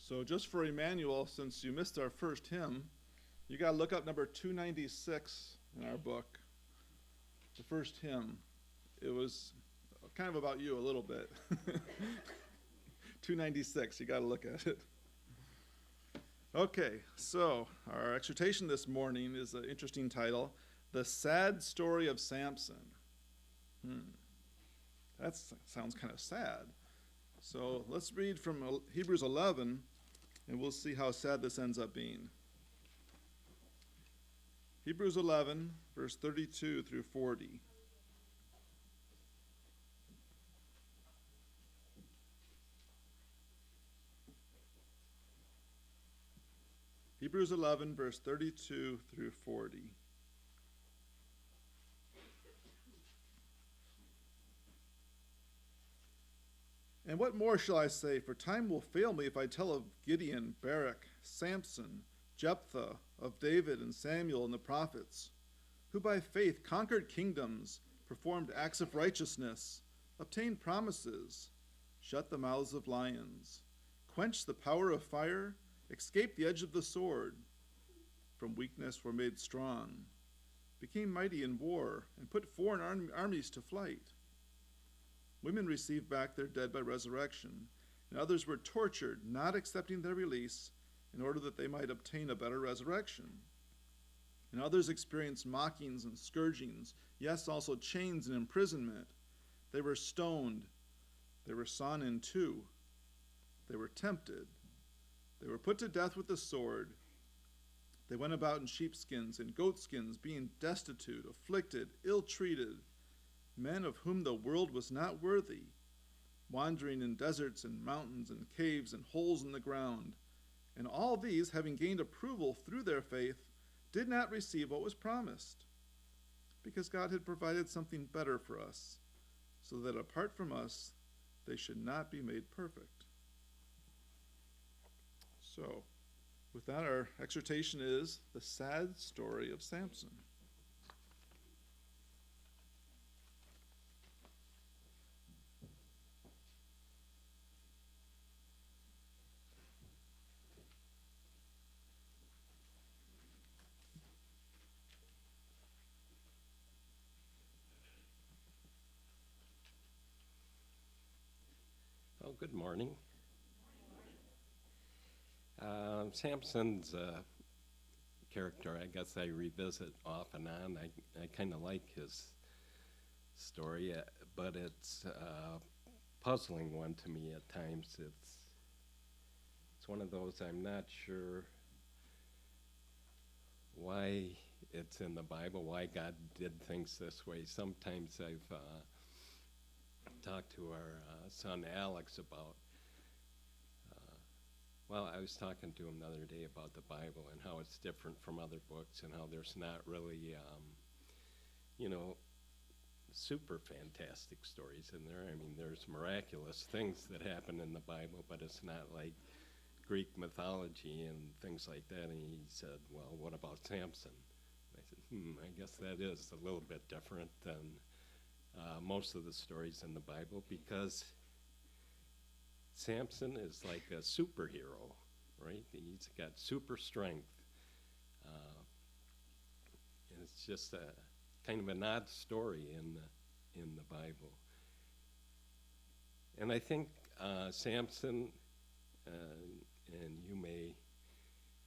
So just for Emmanuel, since you missed our first hymn, you got to look up number 296 in our book. The first hymn. It was kind of about you a little bit. 296, you got to look at it. Okay, so our exhortation this morning is an interesting title, The Sad Story of Samson. That sounds kind of sad. So let's read from Hebrews 11, and we'll see how sad this ends up being. Hebrews 11, verse 32 through 40. Hebrews 11, verse 32 through 40. And what more shall I say? For time will fail me if I tell of Gideon, Barak, Samson, Jephthah, of David and Samuel and the prophets, who by faith conquered kingdoms, performed acts of righteousness, obtained promises, shut the mouths of lions, quenched the power of fire, escaped the edge of the sword, from weakness were made strong, became mighty in war, and put foreign armies to flight. Women received back their dead by resurrection, and others were tortured, not accepting their release, in order that they might obtain a better resurrection. And others experienced mockings and scourgings, yes, also chains and imprisonment. They were stoned. They were sawn in two. They were tempted. They were put to death with the sword. They went about in sheepskins and goatskins, being destitute, afflicted, ill-treated, men of whom the world was not worthy, wandering in deserts and mountains and caves and holes in the ground. And all these, having gained approval through their faith, did not receive what was promised, because God had provided something better for us, so that apart from us, they should not be made perfect. So, with that, our exhortation is the sad story of Samson. Oh, good morning. Samson's character, I guess I revisit off and on. I kind of like his story, but it's a puzzling one to me at times. It's one of those I'm not sure why it's in the Bible, why God did things this way. Sometimes I've talked to our son Alex about I was talking to him the other day about the Bible and how it's different from other books and how there's not really, super fantastic stories in there. I mean, there's miraculous things that happen in the Bible, but it's not like Greek mythology and things like that. And he said, well, what about Samson? And I said, I guess that is a little bit different than most of the stories in the Bible, because Samson is like a superhero, right? He's got super strength. And it's just a kind of an odd story in the Bible. And I think Samson, and you may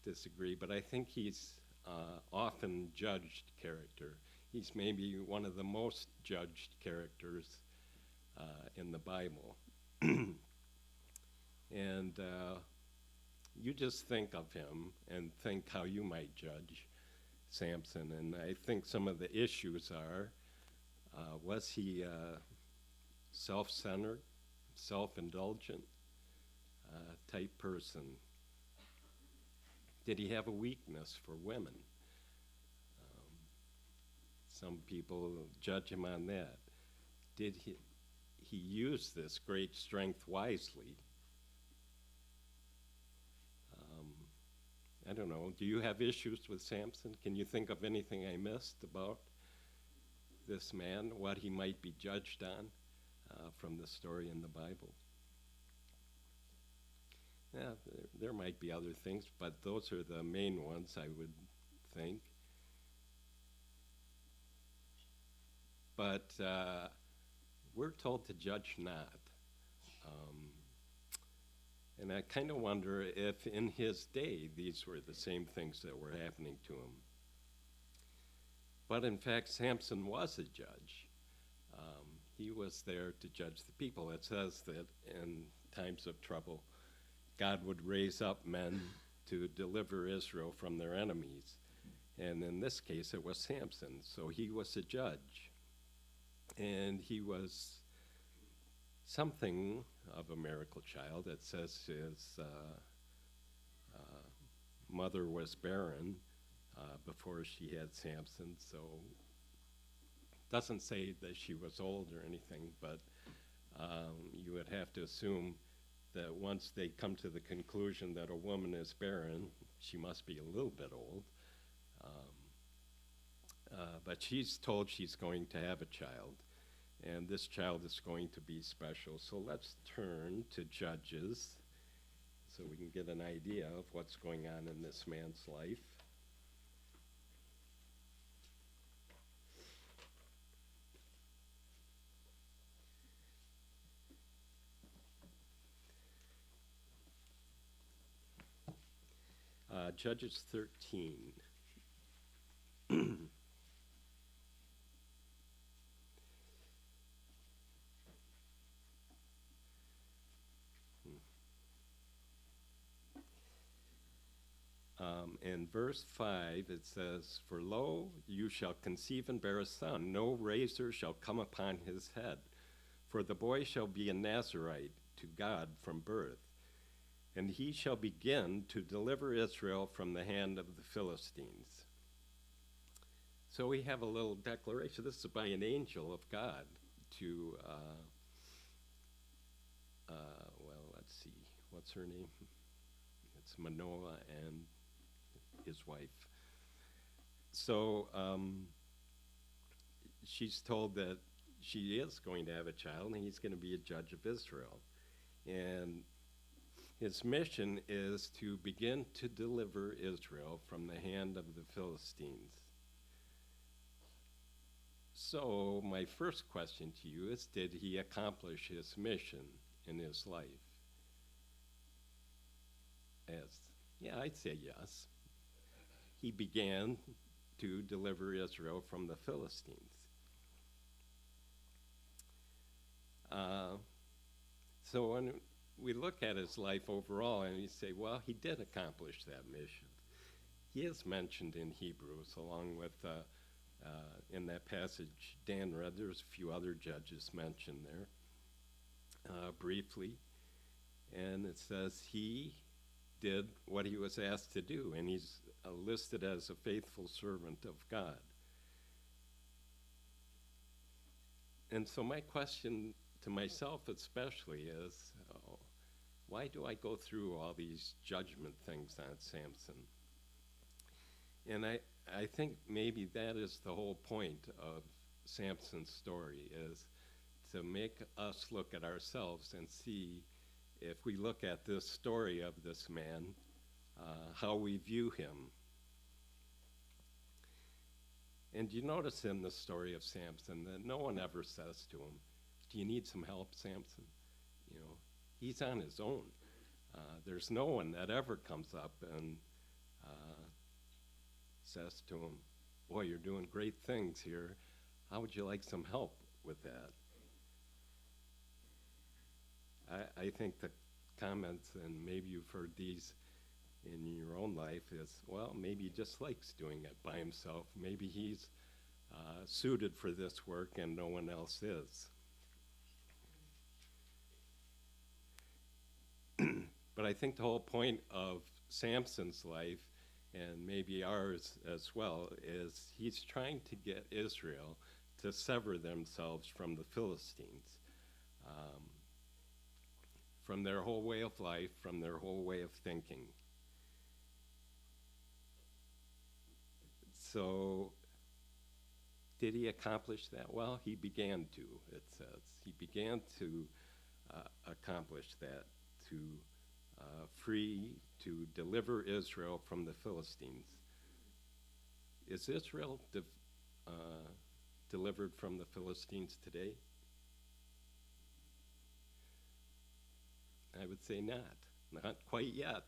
disagree, but I think he's often judged character. He's maybe one of the most judged characters in the Bible. And you just think of him and think how you might judge Samson. And I think some of the issues are, was he self-centered, self-indulgent type person? Did he have a weakness for women? Some people judge him on that. Did he use this great strength wisely? I don't know. Do you have issues with Samson? Can you think of anything I missed about this man, what he might be judged on from the story in the Bible? Yeah, there might be other things, but those are the main ones, I would think. But we're told to judge not. Um, and I kind of wonder if in his day these were the same things that were happening to him. But in fact, Samson was a judge. He was there to judge the people. It says that in times of trouble, God would raise up men to deliver Israel from their enemies. And in this case, it was Samson. So he was a judge. And he was something of a miracle child. It says his mother was barren before she had Samson. So it doesn't say that she was old or anything, but you would have to assume that once they come to the conclusion that a woman is barren, she must be a little bit old. But she's told she's going to have a child, and this child is going to be special. So let's turn to Judges so we can get an idea of what's going on in this man's life. Judges 13. In verse 5, it says, "For lo, you shall conceive and bear a son. No razor shall come upon his head. For the boy shall be a Nazarite to God from birth. And he shall begin to deliver Israel from the hand of the Philistines." So we have a little declaration. This is by an angel of God to, well, let's see, what's her name? It's Manoah and his wife. So she's told that she is going to have a child, and he's going to be a judge of Israel. And his mission is to begin to deliver Israel from the hand of the Philistines. So my first question to you is, did he accomplish his mission in his life? Yeah, I'd say yes. He began to deliver Israel from the Philistines. So when we look at his life overall and you say, well, he did accomplish that mission. He is mentioned in Hebrews along with, in that passage Dan read, there's a few other judges mentioned there briefly. And it says he did what he was asked to do, and he's listed as a faithful servant of God. And so my question to myself especially is, why do I go through all these judgment things on Samson? And I think maybe that is the whole point of Samson's story, is to make us look at ourselves and see, if we look at this story of this man, how we view him. And you notice in the story of Samson that no one ever says to him, do you need some help, Samson? You know, he's on his own. There's no one that ever comes up and says to him, boy, you're doing great things here. How would you like some help with that? I think the comments, and maybe you've heard these in your own life, is, well, maybe he just likes doing it by himself. Maybe he's suited for this work and no one else is. But I think the whole point of Samson's life, and maybe ours as well, is he's trying to get Israel to sever themselves from the Philistines. From their whole way of life, from their whole way of thinking. So, did he accomplish that? Well, he began to, it says. He began to accomplish that, to free to deliver Israel from the Philistines. Is Israel delivered from the Philistines today? I would say not quite yet.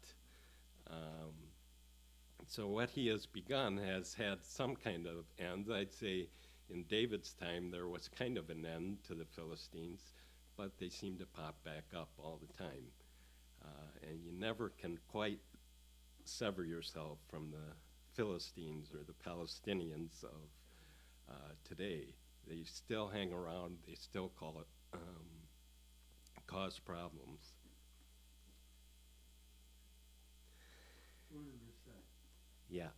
So what he has begun has had some kind of end. I'd say in David's time there was kind of an end to the Philistines, but they seem to pop back up all the time. And you never can quite sever yourself from the Philistines or the Palestinians of today. They still hang around. They still cause problems. Yeah.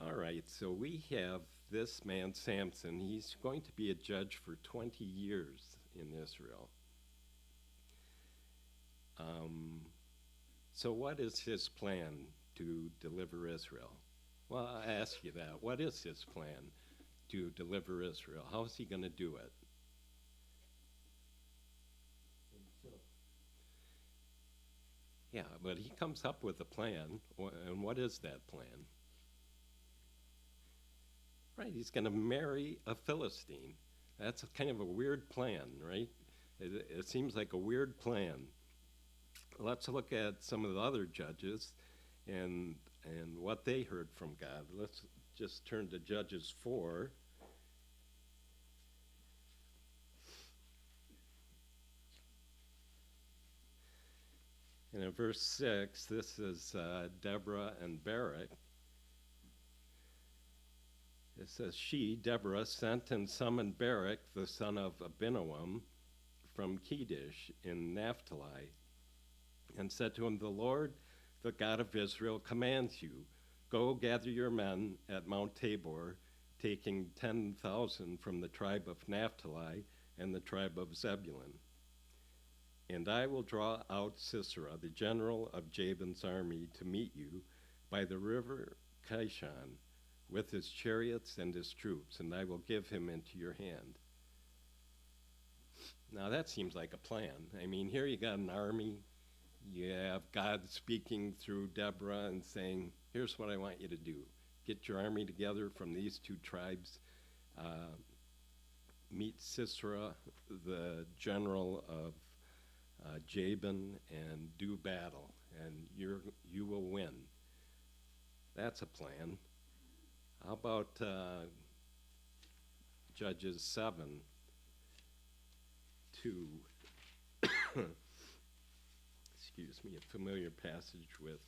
All right, so we have this man, Samson. He's going to be a judge for 20 years in Israel. So what is his plan to deliver Israel? Well, I ask you that. What is his plan to deliver Israel? How is he going to do it? Yeah, but he comes up with a plan, and what is that plan? Right, he's going to marry a Philistine. That's kind of a weird plan, right? It seems like a weird plan. Let's look at some of the other judges and what they heard from God. Let's just turn to Judges 4. And in verse 6, this is Deborah and Barak. It says, she, Deborah, sent and summoned Barak, the son of Abinoam, from Kedesh in Naphtali, and said to him, the Lord, the God of Israel, commands you, go gather your men at Mount Tabor, taking 10,000 from the tribe of Naphtali and the tribe of Zebulun. And I will draw out Sisera, the general of Jabin's army, to meet you by the river Kishon, with his chariots and his troops, and I will give him into your hand. Now that seems like a plan. I mean, here you got an army. You have God speaking through Deborah and saying, here's what I want you to do. Get your army together from these two tribes. Meet Sisera, the general of Jabin, and do battle, and you will win. That's a plan. How about Judges 7, 2. Excuse me, a familiar passage with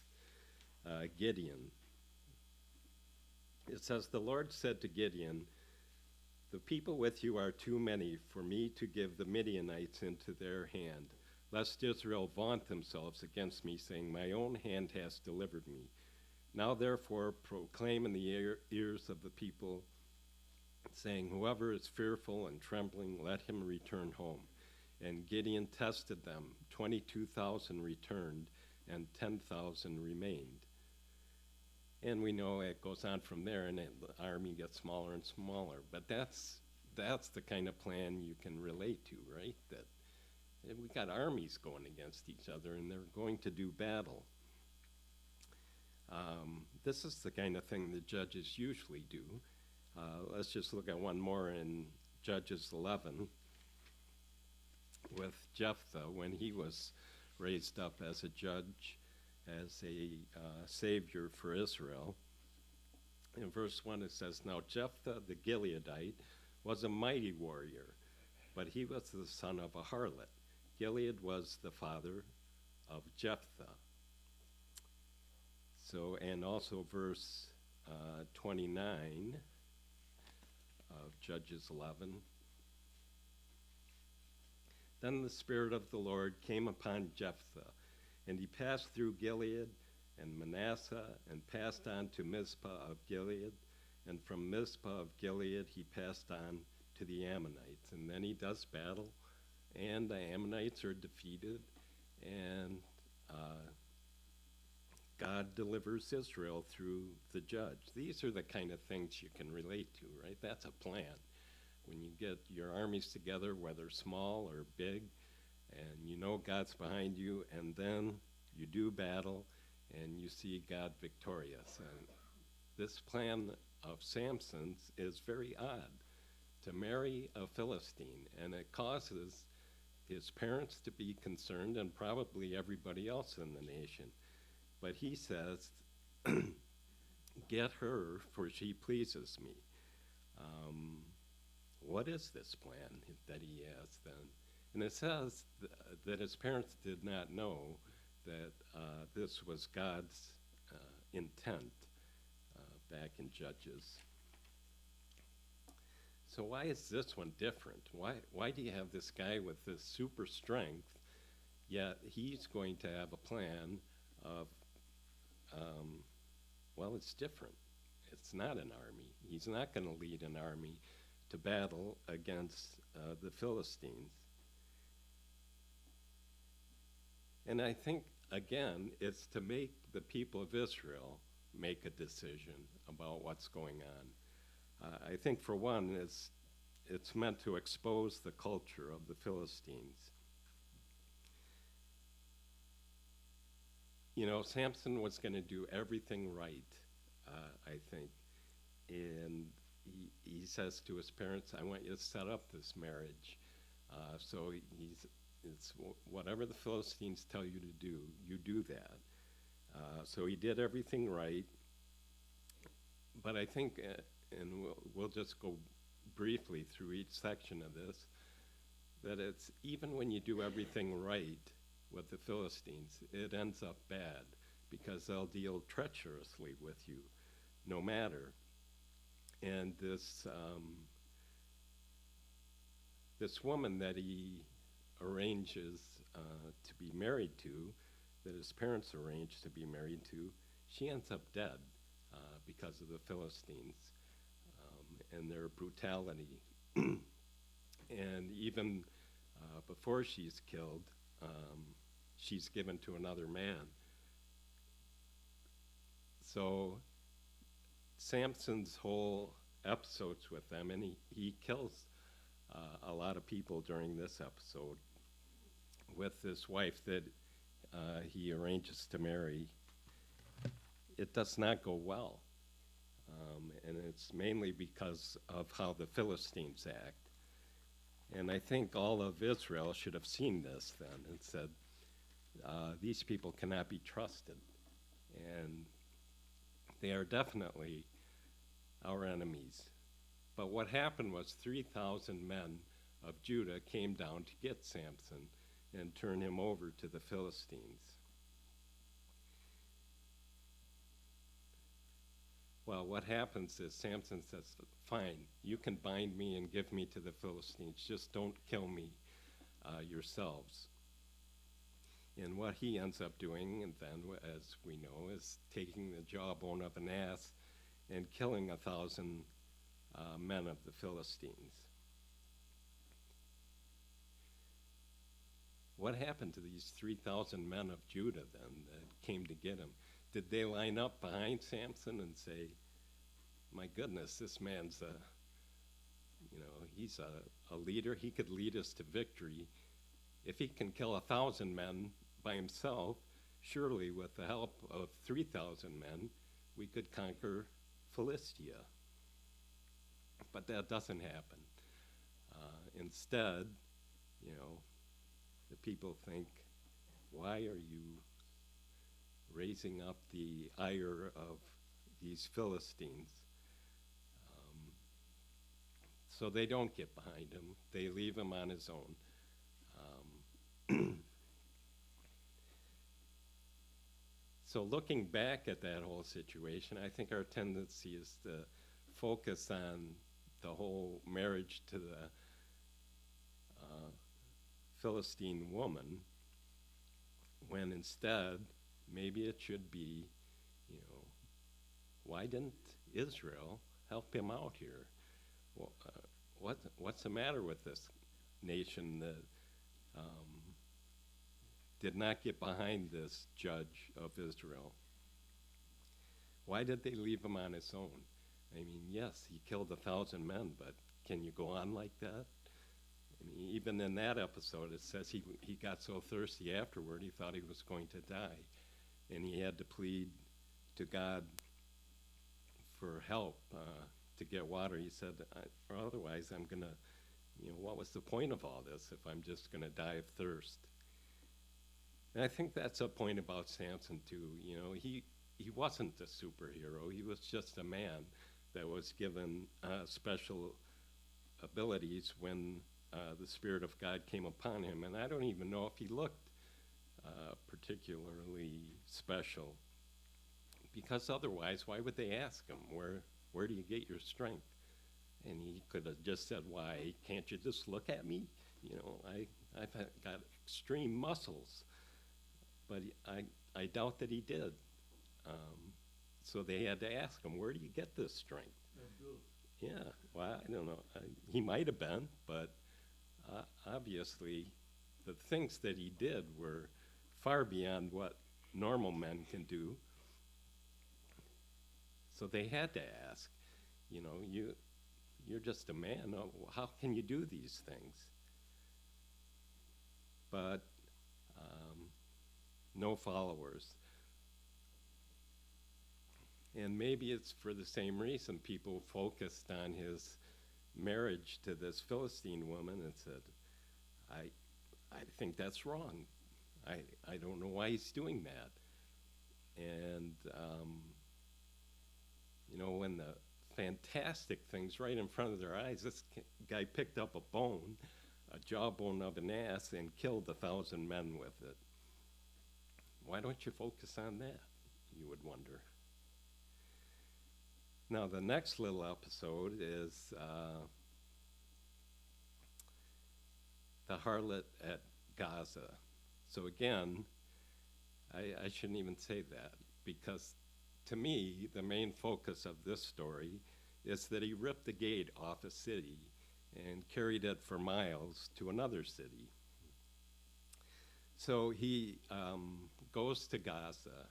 Gideon. It says, the Lord said to Gideon, the people with you are too many for me to give the Midianites into their hand, lest Israel vaunt themselves against me, saying, my own hand has delivered me. Now therefore proclaim in the ears of the people, saying, whoever is fearful and trembling, let him return home. And Gideon tested them. 22,000 returned, and 10,000 remained. And we know it goes on from there, and the army gets smaller and smaller. But that's the kind of plan you can relate to, right? That we got armies going against each other, and they're going to do battle. This is the kind of thing the judges usually do. Let's just look at one more in Judges 11 with Jephthah when he was raised up as a judge, as a savior for Israel. In verse 1 it says, now Jephthah the Gileadite was a mighty warrior, but he was the son of a harlot. Gilead was the father of Jephthah. So, and also verse 29 of Judges 11. Then the Spirit of the Lord came upon Jephthah, and he passed through Gilead and Manasseh, and passed on to Mizpah of Gilead, and from Mizpah of Gilead he passed on to the Ammonites. And then he does battle, and the Ammonites are defeated, and God delivers Israel through the judge. These are the kind of things you can relate to, right? That's a plan. When you get your armies together, whether small or big, and you know God's behind you, and then you do battle and you see God victorious. And this plan of Samson's is very odd, to marry a Philistine, and it causes his parents to be concerned and probably everybody else in the nation. But he says, get her, for she pleases me. What is this plan that he has then? And it says that his parents did not know that this was God's intent back in Judges. So why is this one different? Why do you have this guy with this super strength, yet he's going to have a plan of, well, it's different. It's not an army. He's not going to lead an army to battle against the Philistines. And I think, again, it's to make the people of Israel make a decision about what's going on. I think, for one, it's meant to expose the culture of the Philistines. You know, Samson was going to do everything right, I think. And he says to his parents, I want you to set up this marriage. So it's whatever the Philistines tell you to do, you do that. So he did everything right. But I think, and we'll just go briefly through each section of this, that it's even when you do everything right with the Philistines, it ends up bad because they'll deal treacherously with you no matter. And this woman that he arranges to be married to, that his parents arranged to be married to, she ends up dead because of the Philistines and their brutality. And even before she's killed, she's given to another man. So Samson's whole episodes with them, and he kills a lot of people during this episode with this wife that he arranges to marry. It does not go well. And it's mainly because of how the Philistines act. And I think all of Israel should have seen this then and said, these people cannot be trusted. And they are definitely our enemies. But what happened was 3,000 men of Judah came down to get Samson and turn him over to the Philistines. Well, what happens is Samson says, fine, you can bind me and give me to the Philistines, just don't kill me yourselves. And what he ends up doing, and then, as we know, is taking the jawbone of an ass and killing 1,000 men of the Philistines. What happened to these 3,000 men of Judah then that came to get him? Did they line up behind Samson and say, my goodness, this man's he's a leader. He could lead us to victory. If he can kill 1,000 men by himself, surely with the help of 3,000 men, we could conquer Philistia. But that doesn't happen. Instead, the people think, why are you raising up the ire of these Philistines? So they don't get behind him. They leave him on his own. So looking back at that whole situation, I think our tendency is to focus on the whole marriage to the Philistine woman, when instead, maybe it should be, why didn't Israel help him out here? Well, what's the matter with this nation that did not get behind this judge of Israel? Why did they leave him on his own? I mean, yes, he killed 1,000 men, but can you go on like that? And even in that episode, it says he got so thirsty afterward, he thought he was going to die. And he had to plead to God for help to get water. He said, or otherwise I'm going to, what was the point of all this if I'm just going to die of thirst? And I think that's a point about Samson, too. He wasn't a superhero. He was just a man that was given special abilities when the Spirit of God came upon him. And I don't even know if he looked particularly special, because otherwise, why would they ask him, where do you get your strength? And he could have just said, why, can't you just look at me? I've got extreme muscles. But I doubt that he did. So they had to ask him, where do you get this strength? Yeah, well, I don't know. He might have been, but obviously the things that he did were far beyond what normal men can do. So they had to ask, you're just a man. How can you do these things? But no followers. And maybe it's for the same reason people focused on his marriage to this Philistine woman and said, I think that's wrong. I don't know why he's doing that. And, when the fantastic things right in front of their eyes, this guy picked up a bone, a jawbone of an ass, and killed 1,000 men with it. Why don't you focus on that, you would wonder. Now, the next little episode is the harlot at Gaza. So again, I shouldn't even say that, because to me, the main focus of this story is that he ripped the gate off a city and carried it for miles to another city. So he goes to Gaza,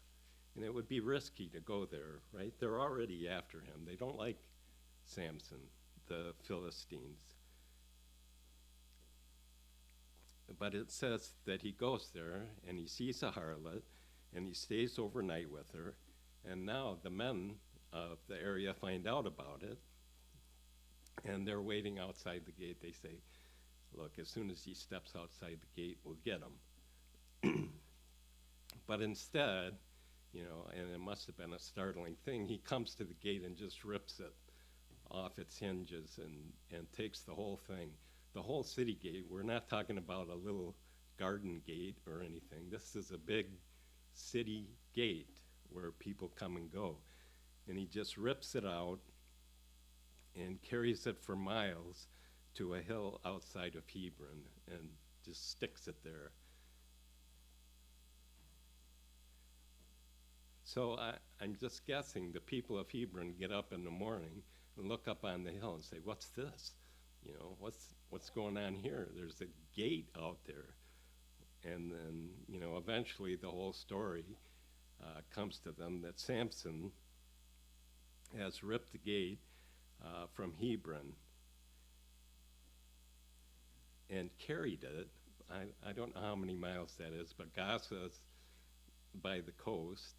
and it would be risky to go there, right? They're already after him. They don't like Samson, the Philistines. But it says that he goes there, and he sees a harlot, and he stays overnight with her. And now the men of the area find out about it, and they're waiting outside the gate. They say, look, as soon as he steps outside the gate, we'll get him. But instead, and it must have been a startling thing, he comes to the gate and just rips it off its hinges and takes the whole thing. The whole city gate. We're not talking about a little garden gate or anything. This is a big city gate where people come and go. And he just rips it out and carries it for miles to a hill outside of Hebron and just sticks it there. So I'm just guessing the people of Hebron get up in the morning and look up on the hill and say, what's this? What's going on here? There's a gate out there. And then, eventually the whole story comes to them that Samson has ripped the gate from Hebron and carried it. I don't know how many miles that is, but Gaza's by the coast,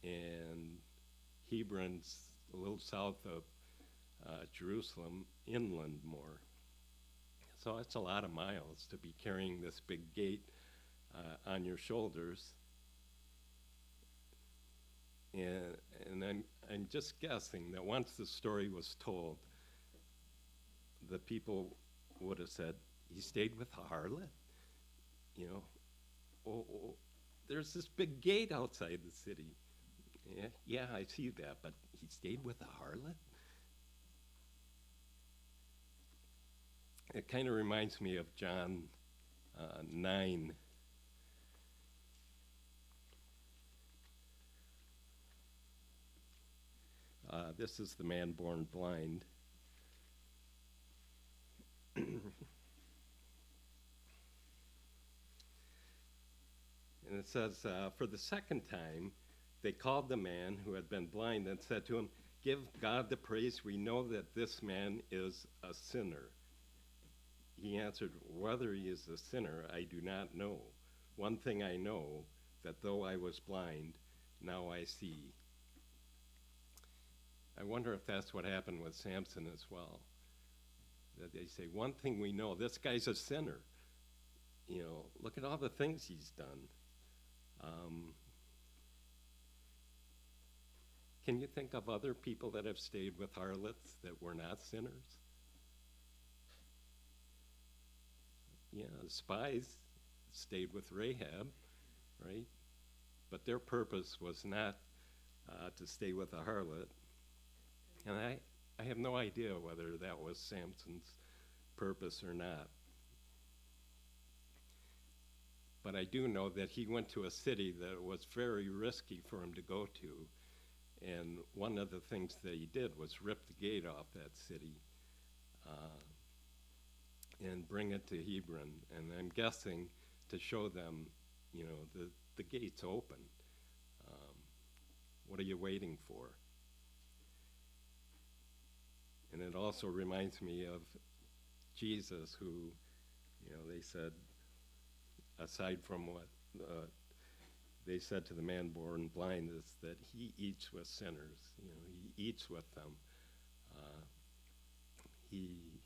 and Hebron's a little south of Jerusalem, inland more. So it's a lot of miles to be carrying this big gate on your shoulders. And I'm just guessing that once the story was told, the people would have said, he stayed with a harlot? There's this big gate outside the city. Yeah, I see that, but he stayed with a harlot? It kind of reminds me of John 9. This is the man born blind. And it says, for the second time, they called the man who had been blind and said to him, give God the praise. We know that this man is a sinner. he answered, "Whether he is a sinner, I do not know. One thing I know, that though I was blind, now I see." I wonder if that's what happened with Samson as well. That they say, one thing we know, this guy's a sinner. You know, look at all the things he's done. Can you think of other people that have stayed with harlots that were not sinners? Yeah, the spies stayed with Rahab, right? But their purpose was not to stay with a harlot. And I have no idea whether that was Samson's purpose or not. But I do know that he went to a city that was very risky for him to go to. And one of the things that he did was rip the gate off that city and bring it to Hebron. And I'm guessing to show them, you know, the gate's open. What are you waiting for? And it also reminds me of Jesus, who, you know, they said, aside from what they said to the man born blind, is that he eats with sinners. You know, he eats with them. He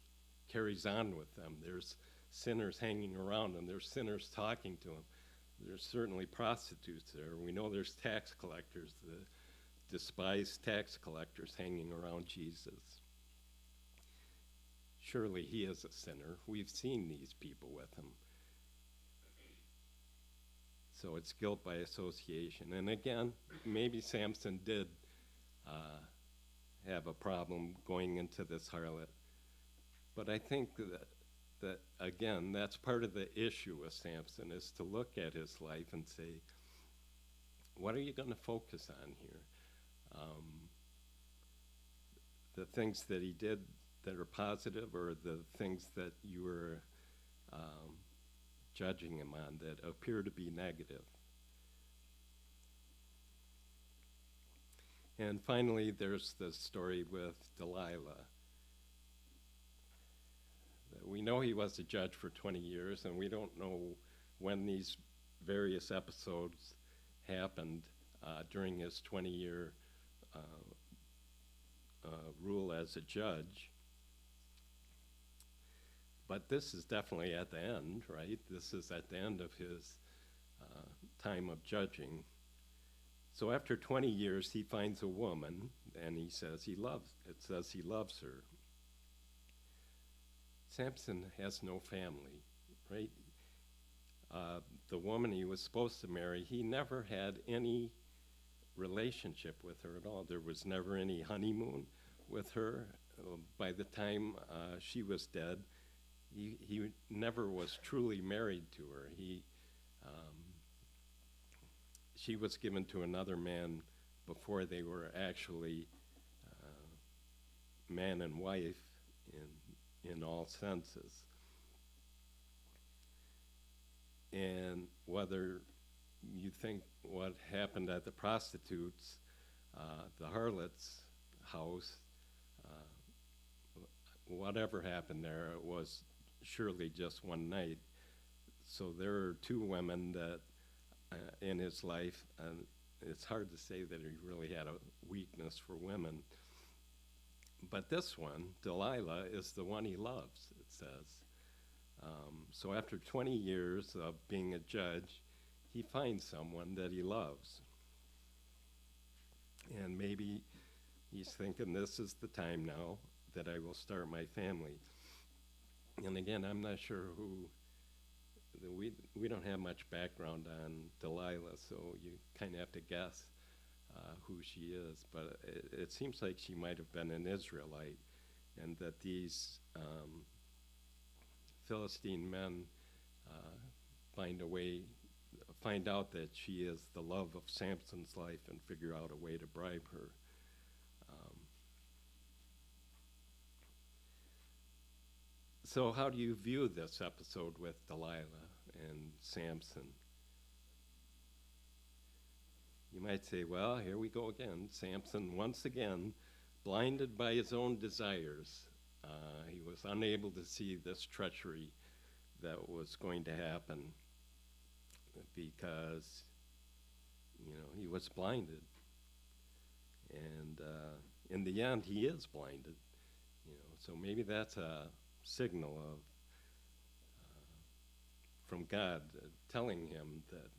carries on with them. There's sinners hanging around him. There's sinners talking to him. There's certainly prostitutes there. We know there's tax collectors, the despised tax collectors hanging around Jesus. Surely he is a sinner. We've seen these people with him. So it's guilt by association. And again, maybe Samson did have a problem going into this harlot. But I think that again, that's part of the issue with Samson, is to look at his life and say, what are you going to focus on here? The things that he did that are positive, or the things that you were judging him on that appear to be negative? And finally, there's the story with Delilah. We know he was a judge for 20 years, and we don't know when these various episodes happened during his 20-year rule as a judge. But this is definitely at the end, right? This is at the end of his time of judging. So after 20 years, he finds a woman, and it says he loves her. Samson has no family, right? The woman he was supposed to marry, he never had any relationship with her at all. There was never any honeymoon with her. By the time she was dead, he never was truly married to her. She was given to another man before they were actually man and wife in all senses. And whether you think what happened at the prostitutes, the harlot's house, whatever happened there, it was surely just one night. So there are two women that in his life, and it's hard to say that he really had a weakness for women. But this one, Delilah, is the one he loves, it says. So after 20 years of being a judge, he finds someone that he loves. And maybe he's thinking, this is the time now that I will start my family. And again, I'm not sure who, we don't have much background on Delilah, so you kind of have to guess who she is. But it seems like she might have been an Israelite, and that these Philistine men find out that she is the love of Samson's life and figure out a way to bribe her. So how do you view this episode with Delilah and Samson? You might say, well, here we go again. Samson, once again, blinded by his own desires, He was unable to see this treachery that was going to happen because, he was blinded. And in the end, he is blinded. So maybe that's a signal of from God telling him that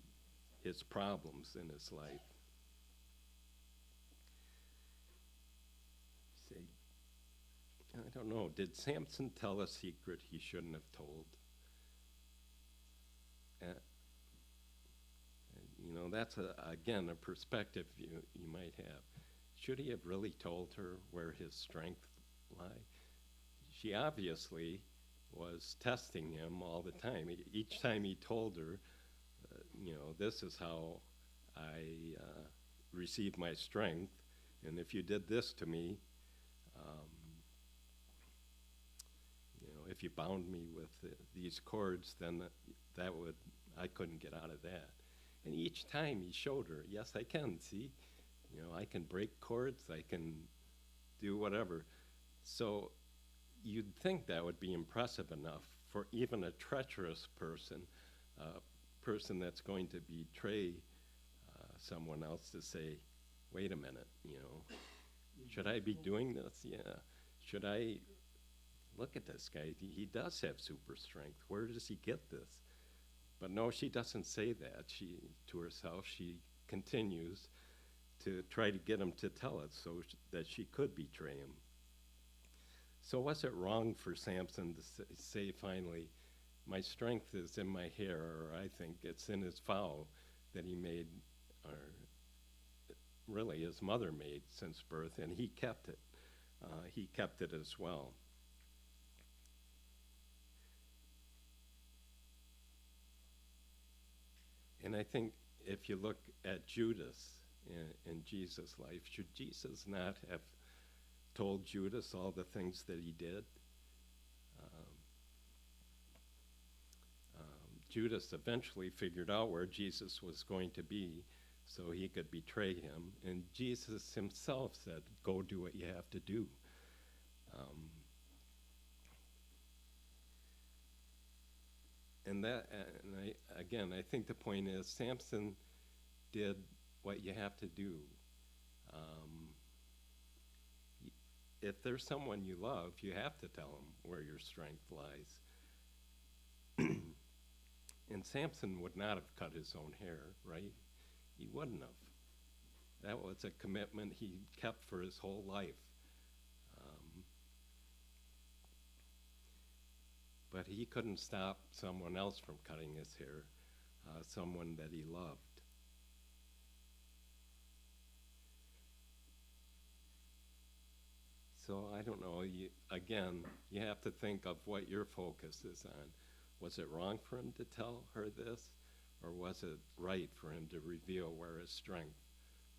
his problems in his life. See, I don't know. Did Samson tell a secret he shouldn't have told? That's again a perspective you might have. Should he have really told her where his strength lay? She obviously was testing him all the time. Each time he told her, this is how I receive my strength, and if you did this to me, if you bound me with these cords, then I couldn't get out of that. And each time he showed her, yes, I can, see? I can break cords, I can do whatever. So you'd think that would be impressive enough for even a treacherous person, a person that's going to betray someone else, to say, wait a minute, should I be doing this? Yeah. Should I look at this guy? He does have super strength. Where does he get this? But no, she doesn't say that. To herself, she continues to try to get him to tell it so that she could betray him. So was it wrong for Samson to say finally, my strength is in my hair, or I think it's in his vow that he made, or really his mother made since birth, and he kept it. He kept it as well. And I think if you look at Judas in Jesus' life, should Jesus not have told Judas all the things that he did? Judas eventually figured out where Jesus was going to be so he could betray him. And Jesus himself said, go do what you have to do. I think the point is Samson did what you have to do. If there's someone you love, you have to tell them where your strength lies. And Samson would not have cut his own hair, right? He wouldn't have. That was a commitment he kept for his whole life. But he couldn't stop someone else from cutting his hair, someone that he loved. So I don't know, you have to think of what your focus is on. Was it wrong for him to tell her this? Or was it right for him to reveal where his strength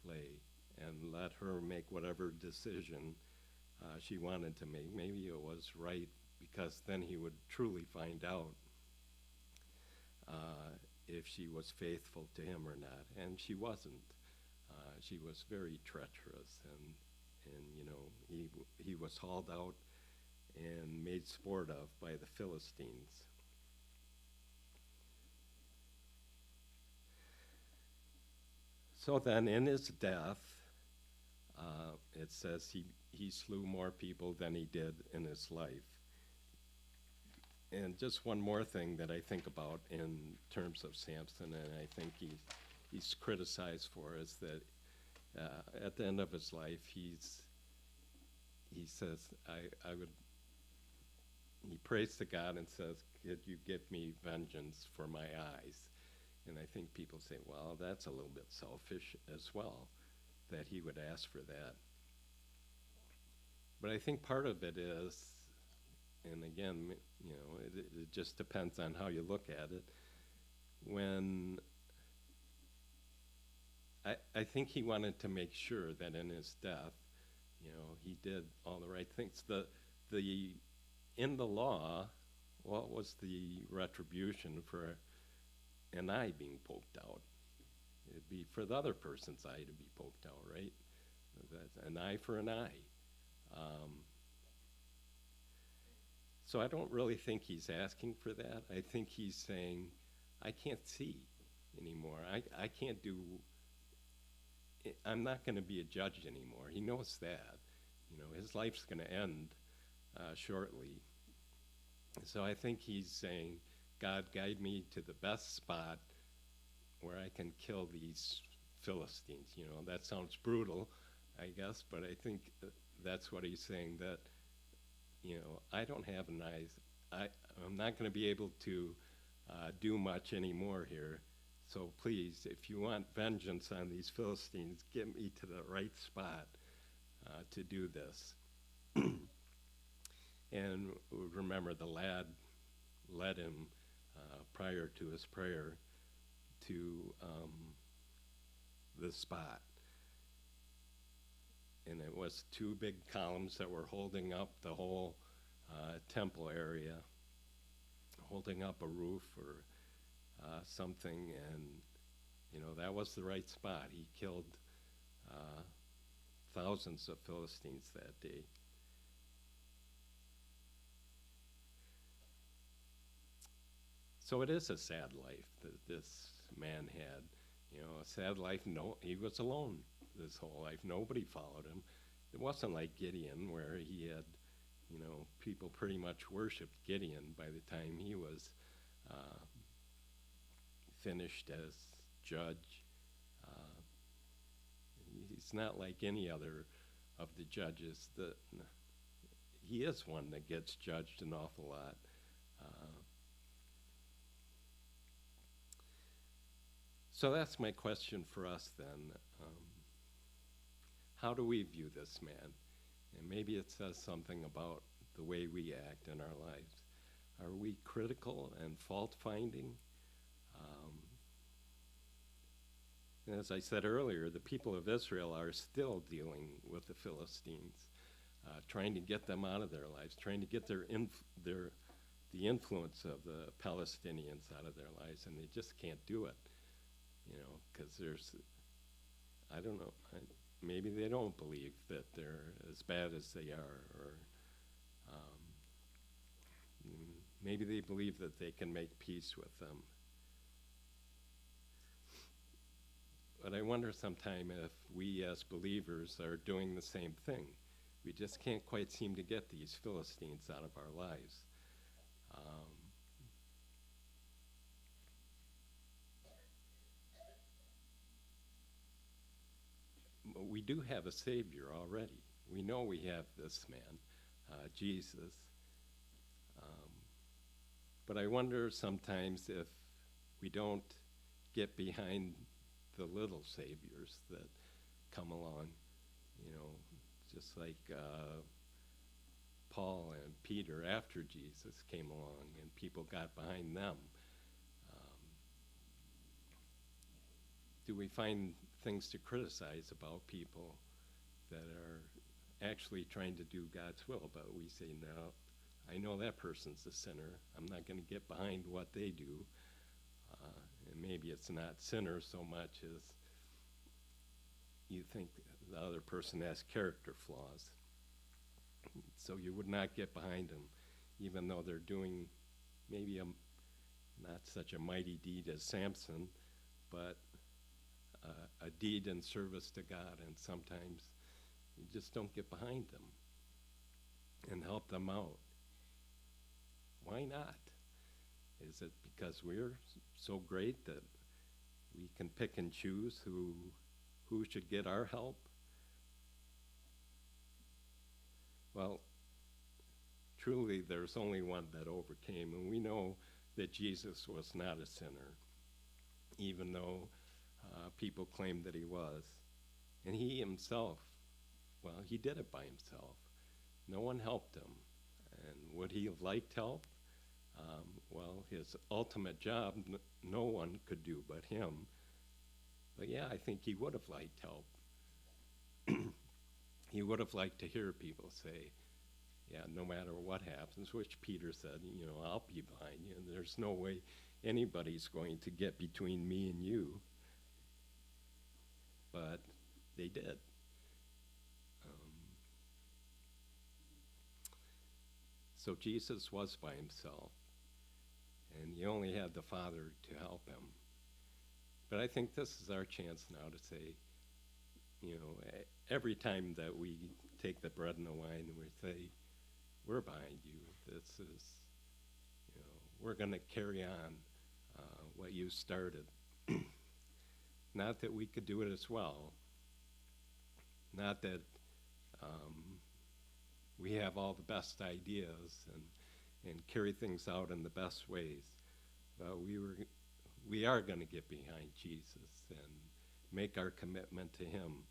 lay and let her make whatever decision she wanted to make? Maybe it was right because then he would truly find out if she was faithful to him or not. And she wasn't. She was very treacherous, and he was hauled out and made sport of by the Philistines. So then in his death, it says he slew more people than he did in his life. And just one more thing that I think about in terms of Samson, and I think he's criticized for, is that at the end of his life, he says, he prays to God and says, could you give me vengeance for my eyes? And I think people say, well, that's a little bit selfish as well, that he would ask for that. But I think part of it is, and again, it just depends on how you look at it. When I think he wanted to make sure that in his death, he did all the right things. In the law, what was the retribution for an eye being poked out? It'd be for the other person's eye to be poked out, right? That's an eye for an eye. So I don't really think he's asking for that. I think he's saying, I can't see anymore. I can't do, I'm not going to be a judge anymore. He knows that. You know, his life's going to end shortly. So I think he's saying, God, guide me to the best spot where I can kill these Philistines. You know, that sounds brutal, I guess, but I think that's what he's saying, that, you know, I don't have an eyes. I'm not going to be able to do much anymore here. So please, if you want vengeance on these Philistines, get me to the right spot to do this. And remember, the lad led him prior to his prayer to the spot. And it was two big columns that were holding up the whole temple area, holding up a roof or something, and you know, that was the right spot. He killed thousands of Philistines that day. So it is a sad life that this man had. You know, a sad life. No, he was alone this whole life. Nobody followed him. It wasn't like Gideon, where he had, you know, people pretty much worshipped Gideon by the time he was finished as judge. He's not like any other of the judges. He is one that gets judged an awful lot. So that's my question for us then. How do we view this man? And maybe it says something about the way we act in our lives. Are we critical and fault-finding? And as I said earlier, the people of Israel are still dealing with the Philistines, trying to get them out of their lives, trying to get the influence of the Palestinians out of their lives, and they just can't do it. You know, because I don't know, maybe they don't believe that they're as bad as they are, or maybe they believe that they can make peace with them. But I wonder sometime if we as believers are doing the same thing. We just can't quite seem to get these Philistines out of our lives. We do have a Savior already. We know we have this man, Jesus. But I wonder sometimes if we don't get behind the little saviors that come along, you know, just like Paul and Peter after Jesus came along and people got behind them. Do we find things to criticize about people that are actually trying to do God's will, but we say, no, I know that person's a sinner. I'm not going to get behind what they do. And maybe it's not sinner so much as you think the other person has character flaws. So you would not get behind them, even though they're doing maybe not such a mighty deed as Samson, but a deed in service to God, and sometimes you just don't get behind them and help them out. Why not? Is it because we're so great that we can pick and choose who should get our help? Well, truly there's only one that overcame, and we know that Jesus was not a sinner, even though people claimed that he was. And he himself, well, he did it by himself. No one helped him. And would he have liked help? Well, his ultimate job, no one could do but him. But yeah, I think he would have liked help. He would have liked to hear people say, yeah, no matter what happens, which Peter said, you know, I'll be behind you, and there's no way anybody's going to get between me and you. But they did. So Jesus was by himself, and he only had the Father to help him. But I think this is our chance now to say, every time that we take the bread and the wine and we say, we're behind you, this is, we're going to carry on what you started. Not that we could do it as well. Not that we have all the best ideas and carry things out in the best ways. But we are going to get behind Jesus and make our commitment to him.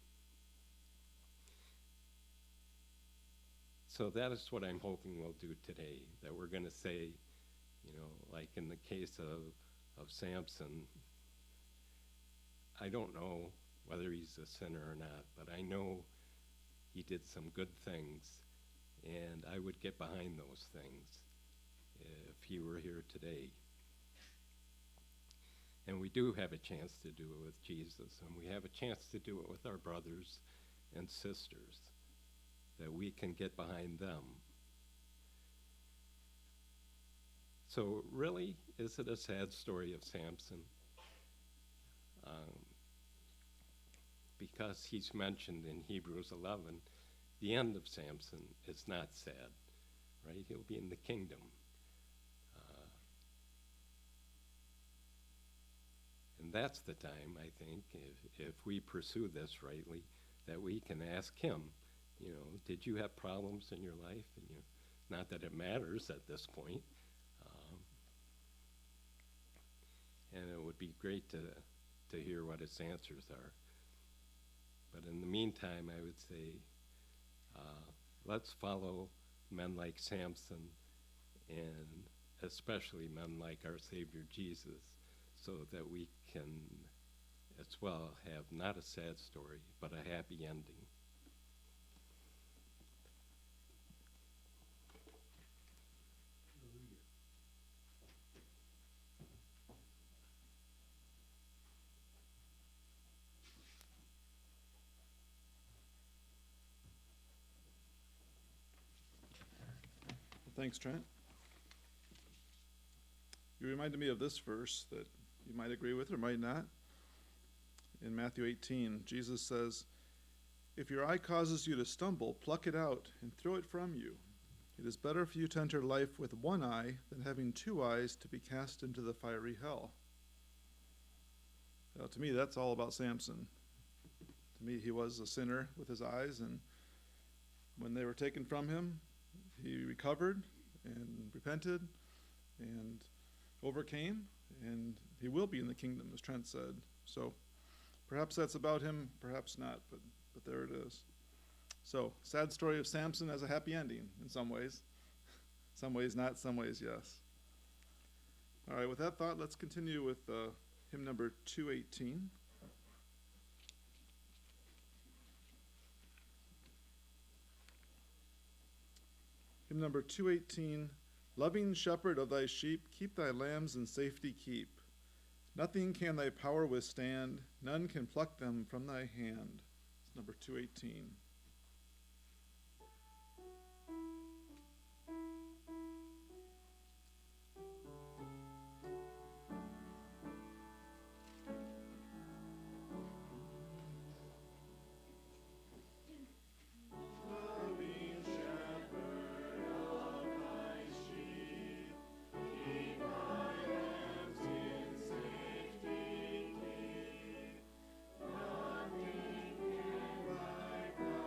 So that is what I'm hoping we'll do today, that we're going to say, like in the case of Samson, I don't know whether he's a sinner or not, but I know he did some good things, and I would get behind those things if he were here today. And we do have a chance to do it with Jesus, and we have a chance to do it with our brothers and sisters, that we can get behind them. So really, is it a sad story of Samson? Because he's mentioned in Hebrews 11, the end of Samson is not sad, right? He'll be in the kingdom. And that's the time, I think, if we pursue this rightly, that we can ask him, did you have problems in your life? And not that it matters at this point. And it would be great to hear what his answers are. But in the meantime, I would say, let's follow men like Samson, and especially men like our Savior Jesus, so that we can as well have not a sad story, but a happy ending. Thanks, Trent. You reminded me of this verse that you might agree with or might not. In Matthew 18, Jesus says, "If your eye causes you to stumble, pluck it out and throw it from you. It is better for you to enter life with one eye than having two eyes to be cast into the fiery hell." Now, to me, that's all about Samson. To me, he was a sinner with his eyes, and when they were taken from him, he recovered and repented and overcame, and he will be in the kingdom, as Trent said. So perhaps that's about him, perhaps not, but there it is. So, sad story of Samson as a happy ending in some ways. Some ways not, some ways yes. All right, with that thought, let's continue with hymn number 218. Hymn number 218, "Loving shepherd of thy sheep, keep thy lambs in safety keep. Nothing can thy power withstand, none can pluck them from thy hand." It's number 218. Thy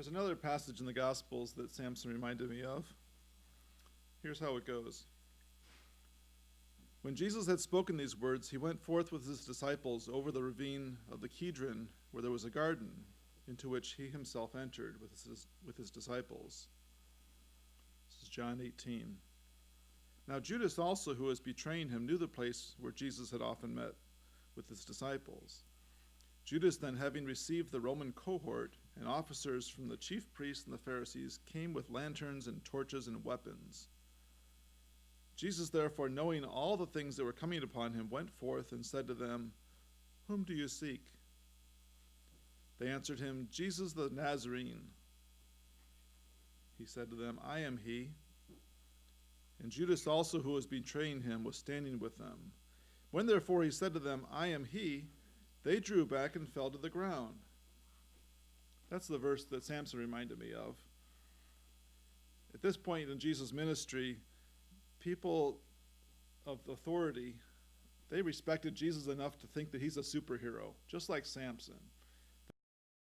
There's another passage in the Gospels that Samson reminded me of. Here's how it goes. When Jesus had spoken these words, he went forth with his disciples over the ravine of the Kidron, where there was a garden, into which he himself entered with his disciples. This is John 18. Now Judas also, who was betraying him, knew the place where Jesus had often met with his disciples. Judas then, having received the Roman cohort, and officers from the chief priests and the Pharisees, came with lanterns and torches and weapons. Jesus, therefore, knowing all the things that were coming upon him, went forth and said to them, "Whom do you seek?" They answered him, "Jesus the Nazarene." He said to them, "I am he." And Judas also, who was betraying him, was standing with them. When therefore he said to them, "I am he," they drew back and fell to the ground. That's the verse that Samson reminded me of. At this point in Jesus' ministry, people of authority, they respected Jesus enough to think that he's a superhero, just like Samson.